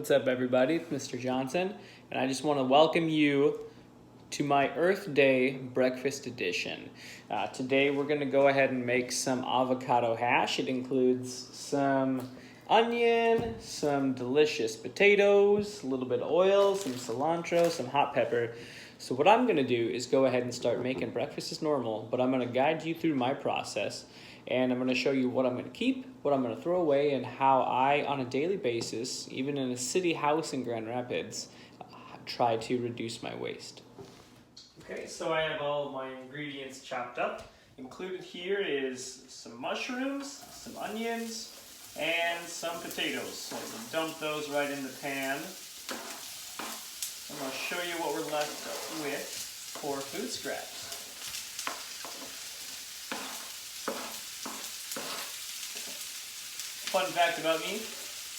What's up, everybody? It's Mr. Johnson, and I just want to welcome you to my Earth Day breakfast edition. Today we're going to go ahead and make some avocado hash. It includes some onion, some delicious potatoes, a little bit of oil, some cilantro, some hot pepper. So what I'm going to do is go ahead and start making breakfast as normal, but I'm going to guide you through my process, and I'm going to show you what I'm going to keep, what I'm going to throw away, and how I, on a daily basis, even in a city house in Grand Rapids, try to reduce my waste. Okay, so I have all of my ingredients chopped up. Included here is some mushrooms, some onions, and some potatoes. So I'm going to dump those right in the pan. I'm going to show you what we're left with for food scraps. Fun fact about me,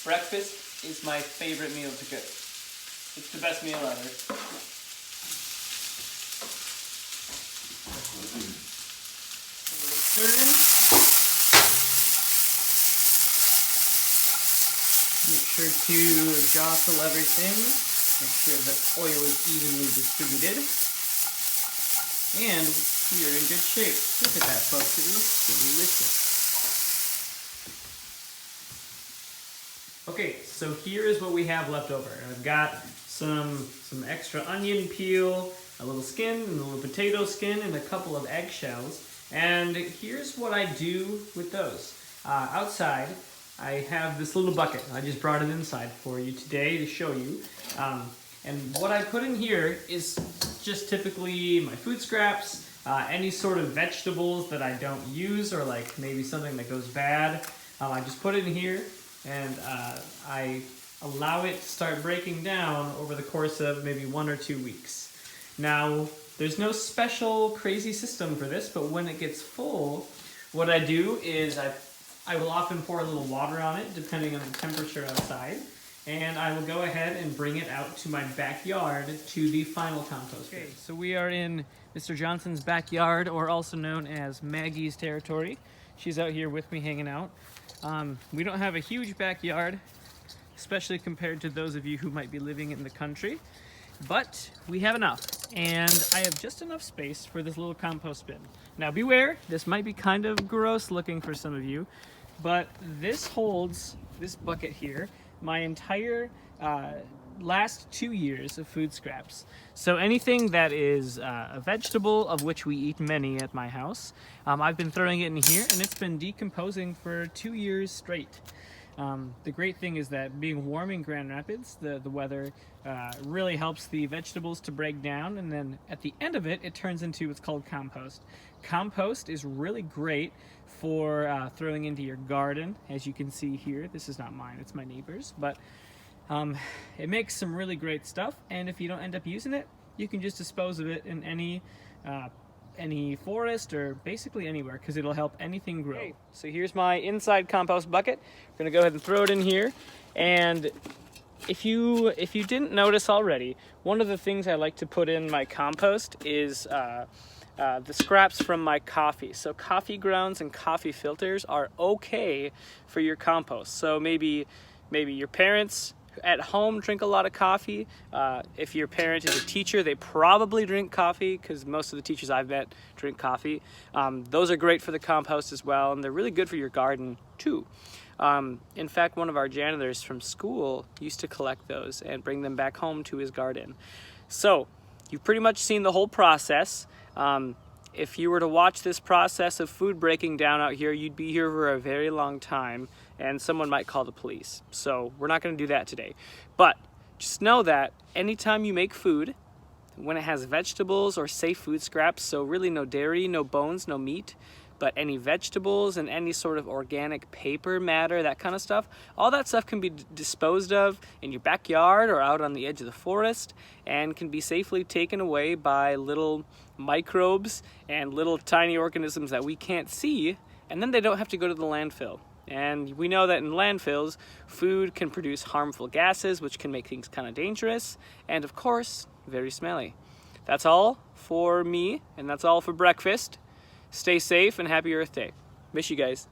breakfast is my favorite meal to cook. It's the best meal ever. A little stirring. Make sure to jostle everything. Make sure the oil is evenly distributed. And we are in good shape. Look at that, folks. It looks delicious. Okay, so here is what we have left over. I've got some extra onion peel, a little skin, and a little potato skin, and a couple of eggshells. And here's what I do with those. Outside, I have this little bucket. I just brought it inside for you today to show you. And what I put in here is just typically my food scraps, any sort of vegetables that I don't use, or like maybe something that goes bad. I just put it in here, and I allow it to start breaking down over the course of maybe 1 or 2 weeks. Now, there's no special crazy system for this, but when it gets full, what I do is I will often pour a little water on it, depending on the temperature outside, and I will go ahead and bring it out to my backyard to the final compost. Okay, so we are in Mr. Johnson's backyard, or also known as Maggie's territory. She's out here with me hanging out. We don't have a huge backyard, especially compared to those of you who might be living in the country, but we have enough, and I have just enough space for this little compost bin. Now beware, this might be kind of gross looking for some of you, but this holds, this bucket here, my entire last 2 years of food scraps. So anything that is a vegetable, of which we eat many at my house, I've been throwing it in here, and it's been decomposing for 2 years straight. The great thing is that being warm in Grand Rapids, the weather really helps the vegetables to break down, and then at the end of it, it turns into what's called compost. Compost is really great for throwing into your garden. As you can see here, this is not mine, it's my neighbor's, but it makes some really great stuff, and if you don't end up using it, you can just dispose of it in any forest or basically anywhere, because it'll help anything grow. Okay, so here's my inside compost bucket. We're gonna go ahead and throw it in here, and if you didn't notice already, one of the things I like to put in my compost is the scraps from my coffee. So coffee grounds and coffee filters are okay for your compost. So maybe your parents at home drink a lot of coffee. If your parent is a teacher, they probably drink coffee, because most of the teachers I've met drink coffee. Those are great for the compost as well, and they're really good for your garden too. In fact, one of our janitors from school used to collect those and bring them back home to his garden. So you've pretty much seen the whole process. If you were to watch this process of food breaking down out here, you'd be here for a very long time, and someone might call the police. So we're not going to do that today. But just know that anytime you make food, when it has vegetables or safe food scraps, so really no dairy, no bones, no meat, but any vegetables and any sort of organic paper matter, that kind of stuff, all that stuff can be disposed of in your backyard or out on the edge of the forest, and can be safely taken away by little microbes and little tiny organisms that we can't see, and then they don't have to go to the landfill. And we know that in landfills, food can produce harmful gases, which can make things kind of dangerous, and of course, very smelly. That's all for me, and that's all for breakfast. Stay safe and happy Earth Day. Miss you guys.